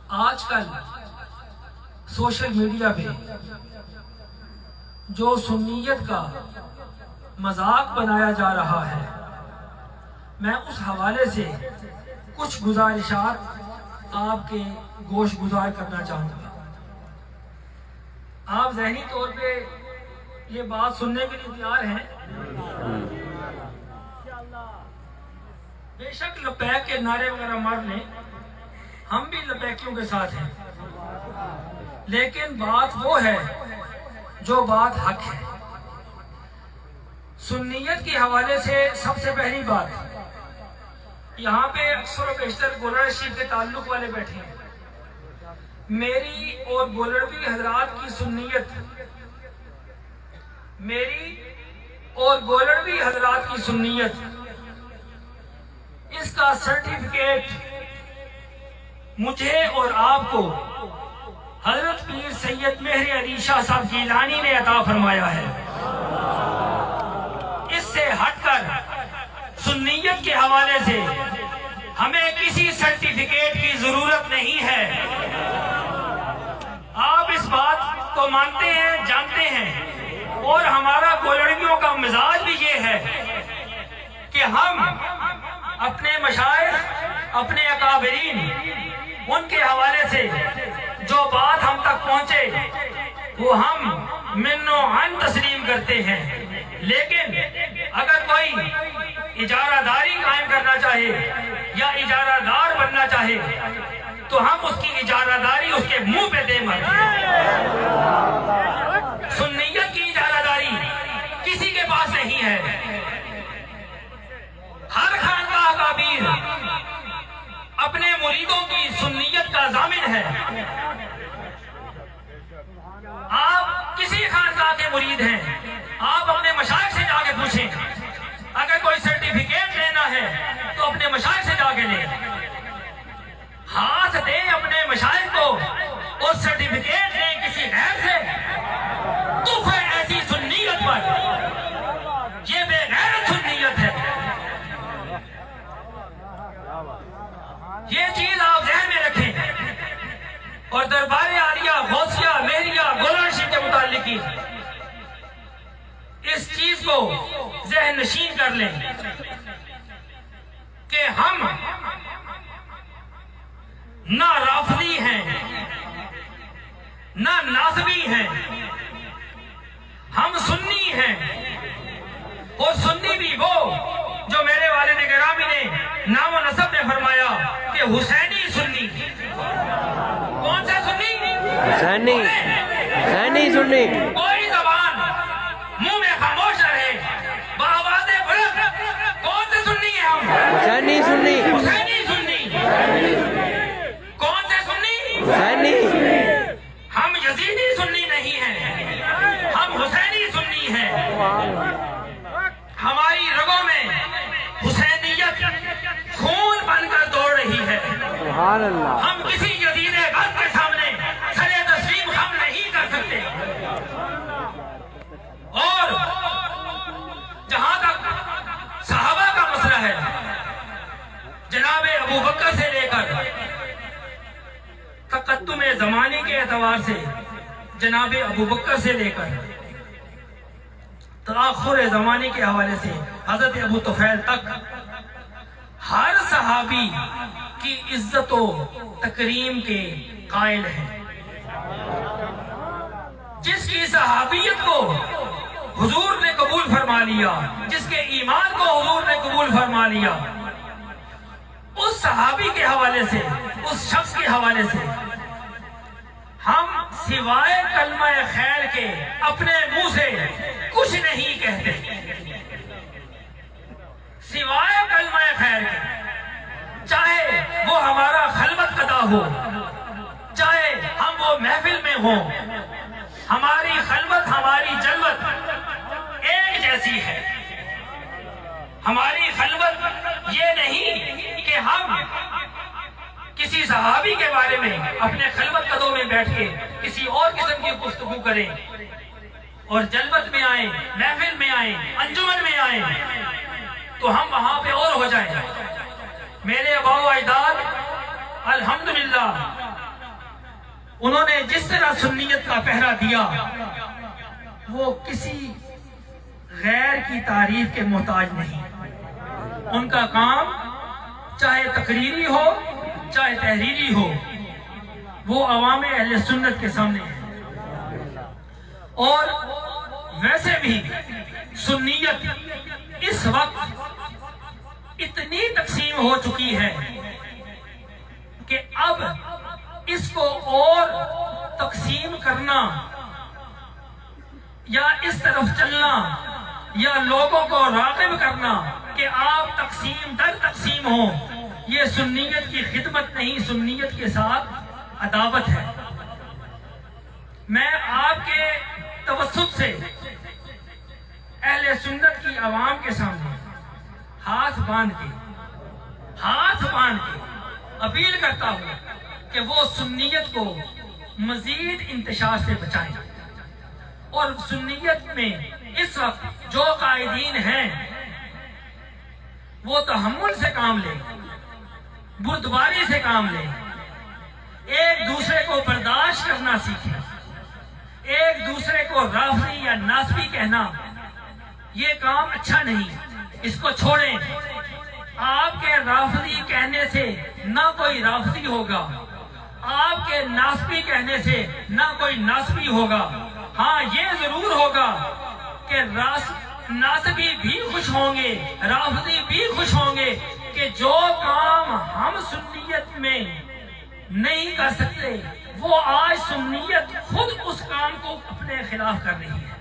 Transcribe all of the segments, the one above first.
آج کل social media پہ جو سنیت کا مذاق بنایا جا رہا ہے، میں اس حوالے سے کچھ گزارشات آپ کے گوش گزار کرنا چاہوں گا۔ آپ ذہنی طور پہ یہ بات سننے کے لیے تیار ہیں؟ بے شک لبیک کے نعرے وغیرہ مار لیں، ہم بھی لبیکیوں کے ساتھ ہیں، لیکن بات وہ ہے جو بات حق ہے۔ سنیت کے حوالے سے سب سے پہلی بات، یہاں پہ اکثر و بیشتر گولڑ شریف کے تعلق والے بیٹھے ہیں۔ میری اور گولڑوی حضرات کی سنیت، میری اور گولڑوی حضرات کی سنیت، اس کا سرٹیفکیٹ مجھے اور آپ کو حضرت پیر سید مہر علی شاہ صاحب گیلانی نے عطا فرمایا ہے۔ اس سے ہٹ کر سنیت کے حوالے سے ہمیں کسی سرٹیفکیٹ کی ضرورت نہیں ہے۔ آپ اس بات کو مانتے ہیں، جانتے ہیں، اور ہمارا گولڑویوں کا مزاج بھی یہ ہے کہ ہم اپنے مشائخ، اپنے اکابرین، ان کے حوالے سے جو بات ہم تک پہنچے وہ ہم من و عن تسلیم کرتے ہیں۔ لیکن اگر کوئی اجارہ داری قائم کرنا چاہے یا اجارہ دار بننا چاہے تو ہم اس کی اجارہ داری اس کے منہ پہ دے مارتے ہیں۔ سنیت کی اجارہ داری کسی کے پاس نہیں ہے۔ ہر خانقاہ کا پیر اپنے مریدوں کی سنیت کا ضامن ہے۔ آپ کسی خانقاہ کے مرید ہیں، آپ اپنے مشائخ سے جا کے پوچھیں۔ اگر کوئی سرٹیفکیٹ لینا ہے تو اپنے مشائخ سے جا کے لیں، ہاتھ دیں اپنے مشائخ کو اور سرٹیفکیٹ لیں کسی غیر سے۔ تو پھر ایسی سنیت پر یہ بے غیرت سنیت ہے۔ یہ چیز آپ ذہن میں رکھیں، اور دربار عالیہ، غوثیہ، مہریہ، گولڑ شریف کے متعلق کی اس چیز کو ذہن نشین کر لیں کہ ہم نہ رافضی ہیں نہ ناصبی ہیں، ہم سنی ہیں، اور سنی بھی وہ جو میرے والد گرامی نے نام و نسب میں فرمایا کہ حسینی سنی۔ کون سا سنی؟ حسینی، حسینی سنی۔ کوئی زبان منہ میں خاموش رہے، بآواز بلند، کون سے سنی ہیں ہم؟ حسینی سنی۔ حسینی سنی۔ کون سے سنی؟ حسینی۔ ہم یزیدی سنی نہیں ہیں، ہم حسینی سنی ہیں۔ ہماری رگوں میں حسینیت خون بن کر دوڑ رہی ہے۔ سبحان اللہ۔ ہم کسی یزید غرب کے سامنے سر تسلیم خم نہیں کر سکتے۔ اور جہاں تک صحابہ کا مسئلہ ہے، جناب ابو بکر سے لے کر تقدم زمانے کے اعتبار سے، جناب ابو بکر سے لے کر تاخر زمانے کے حوالے سے حضرت ابو طفیل تک، ہر صحابی کی عزت و تکریم کے قائل ہیں۔ جس کی صحابیت کو حضور نے قبول فرما لیا، جس کے ایمان کو حضور نے قبول فرما لیا، اس صحابی کے حوالے سے، اس شخص کے حوالے سے ہم سوائے کلمہ خیر کے اپنے منہ سے کچھ نہیں کہتے، سوائے کلمہ خیر کے۔ چاہے وہ ہمارا خلوت قضا ہو، چاہے ہم وہ محفل میں ہوں، ہماری خلوت، ہماری جلوت ایک جیسی ہے۔ ہماری خلوت یہ نہیں کہ ہم کسی صحابی کے بارے میں اپنے خلوت قدوں میں بیٹھ کے کسی اور قسم کی گفتگو کریں اور جلوت میں آئیں، محفل میں آئیں، انجمن میں آئیں تو ہم وہاں پہ اور ہو جائیں۔ میرے آباء و اجداد الحمدللہ انہوں نے جس طرح سنیت کا پہرا دیا وہ کسی غیر کی تعریف کے محتاج نہیں. ان کا کام چاہے تقریری ہو چاہے تحریری ہو وہ عوام اہل سنت کے سامنے ہے. اور ویسے بھی سنیت اس وقت اتنی تقسیم ہو چکی ہے کہ اب اس کو اور تقسیم کرنا یا اس طرف چلنا یا لوگوں کو راغب کرنا کہ آپ تقسیم در تقسیم ہو، یہ سنیت کی خدمت نہیں، سنیت کے ساتھ عداوت ہے. میں آپ کے توسط سے اہل سنت کی عوام کے سامنے ہاتھ باندھ کے اپیل کرتا ہوں کہ وہ سنیت کو مزید انتشار سے بچائیں، اور سنیت میں اس وقت جو قائدین ہیں وہ تحمل سے کام لیں، بردباری سے کام لیں، ایک دوسرے کو برداشت کرنا سیکھیں. ایک دوسرے کو رافضی یا ناسبی کہنا یہ کام اچھا نہیں، اس کو چھوڑیں. آپ کے رافضی کہنے سے نہ کوئی رافضی ہوگا، آپ کے ناسبی کہنے سے نہ کوئی ناسبی ہوگا. ہاں یہ ضرور ہوگا کہ ناسبی بھی خوش ہوں گے، رافضی بھی خوش ہوں گے کہ جو کام ہم سنیت میں نہیں کر سکتے وہ آج سنیت خود اس کام کو اپنے خلاف کر رہی ہے.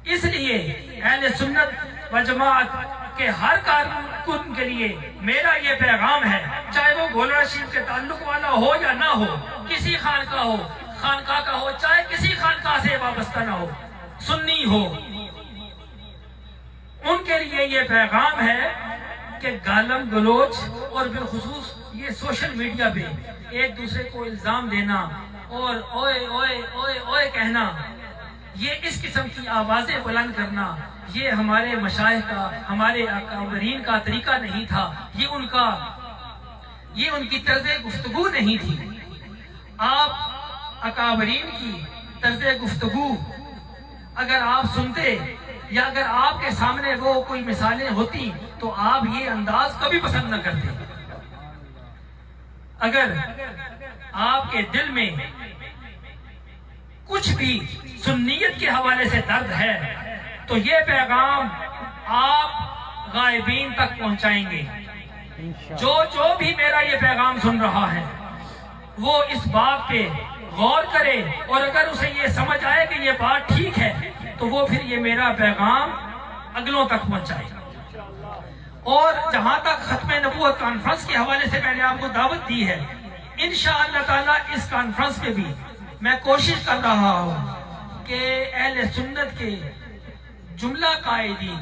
اس لیے اہل سنت و جماعت کے ہر کارکن کے لیے میرا یہ پیغام ہے، چاہے وہ گولڑا شریف کے تعلق والا ہو یا نہ ہو، کسی خانقاہ کا ہو، چاہے کسی خانقاہ سے وابستہ نہ ہو، سنی ہو، ان کے لیے یہ پیغام ہے کہ گالم گلوچ اور بالخصوص یہ سوشل میڈیا پہ ایک دوسرے کو الزام دینا اور اوئے اوئے اوئے اوئے کہنا، یہ اس قسم کی آوازیں بلند کرنا، یہ ہمارے مشائخ کا، ہمارے اکابرین کا طریقہ نہیں تھا، یہ ان کی طرز گفتگو نہیں تھی. آپ اکابرین کی طرز گفتگو اگر آپ سنتے یا اگر آپ کے سامنے وہ کوئی مثالیں ہوتی تو آپ یہ انداز کبھی پسند نہ کرتے. اگر آپ کے دل میں کچھ بھی سنیت کے حوالے سے درد ہے تو یہ پیغام آپ غائبین تک پہنچائیں گے. جو بھی میرا یہ پیغام سن رہا ہے وہ اس بات پہ غور کرے، اور اگر اسے یہ سمجھ آئے کہ یہ بات ٹھیک ہے تو وہ پھر یہ میرا پیغام اگلوں تک پہنچائے. اور جہاں تک ختم نبوت کانفرنس کے حوالے سے میں نے آپ کو دعوت دی ہے، انشاءاللہ تعالیٰ اس کانفرنس پہ بھی میں کوشش کر رہا ہوں کہ اہل سنت کے جملہ قائدین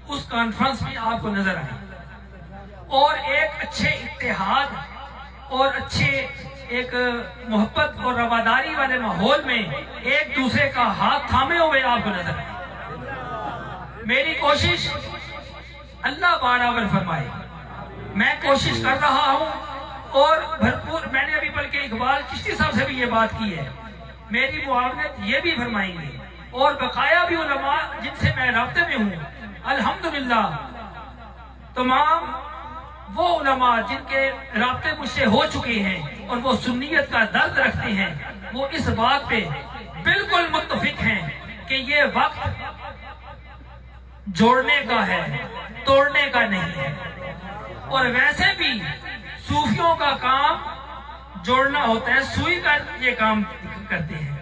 اس کانفرنس میں آپ کو نظر آئے، اور ایک اچھے اتحاد اور اچھے ایک محبت اور رواداری والے ماحول میں ایک دوسرے کا ہاتھ تھامے ہوئے آپ کو نظر آئے. میری کوشش اللہ برابر فرمائے، میں کوشش کر رہا ہوں، اور بھرپور میں نے ابھی بلکہ اقبال چشتی صاحب سے بھی یہ بات کی ہے، میری معاونت یہ بھی فرمائیں گے، اور بقایا بھی علماء جن سے میں رابطے میں ہوں الحمدللہ، تمام وہ علماء جن کے رابطے مجھ سے ہو چکے ہیں اور وہ سنیت کا درد رکھتے ہیں، وہ اس بات پہ بالکل متفق ہیں کہ یہ وقت جوڑنے کا ہے، توڑنے کا نہیں ہے. اور ویسے بھی صوفیوں کا کام جوڑنا ہوتا ہے، سوئی کا یہ کام کرتے ہیں.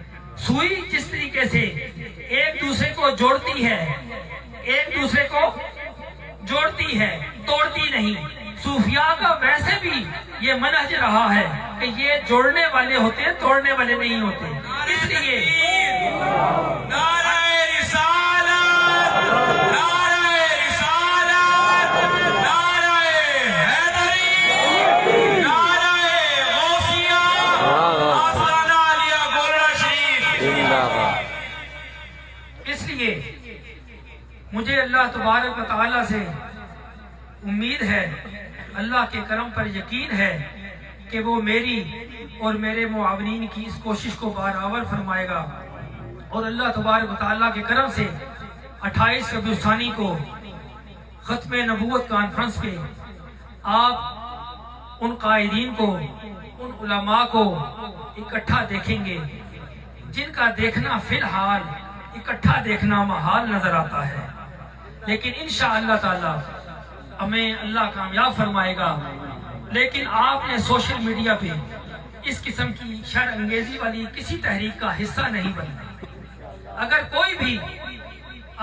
سوئی جس طریقے سے ایک دوسرے کو جوڑتی ہے، ایک دوسرے کو جوڑتی ہے، توڑتی نہیں. صوفیاء کا ویسے بھی یہ منہج رہا ہے کہ یہ جوڑنے والے ہوتے ہیں، توڑنے والے نہیں ہوتے. اس لیے نعرہ رسالت، نعرہ رسالت، نعرہ حیدری، نعرہ غوثیہ، آستانہ عالیہ گولڑا شریف. اس لیے مجھے اللہ تبارک و تعالیٰ سے امید ہے، اللہ کے کرم پر یقین ہے کہ وہ میری اور میرے معاونین کی اس کوشش کو برآور فرمائے گا، اور اللہ تبارک و تعالیٰ کے کرم سے 28 ربیع الثانی کو ختم نبوت کانفرنس پہ آپ ان قائدین کو، ان علماء کو اکٹھا دیکھیں گے جن کا دیکھنا فی الحال اکٹھا دیکھنا محال نظر آتا ہے، لیکن انشاءاللہ تعالی ہمیں اللہ کامیاب فرمائے گا۔ لیکن آپ نے سوشل میڈیا پہ اس قسم کی شر انگیزی والی کسی تحریک کا حصہ نہیں بننا۔ اگر کوئی بھی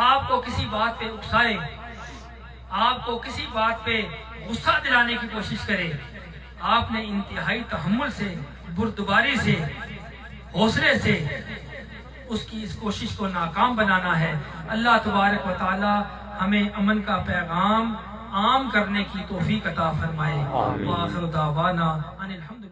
آپ کو کسی بات پہ اکسائے، آپ کو کسی بات پہ غصہ دلانے کی کوشش کرے، آپ نے انتہائی تحمل سے، بردباری سے، حوصلے سے اس کی اس کوشش کو ناکام بنانا ہے۔ اللہ تبارک و تعالی ہمیں امن کا پیغام عام کرنے کی توفیق عطا فرمائے۔ وآخر دعوانا ان الحمد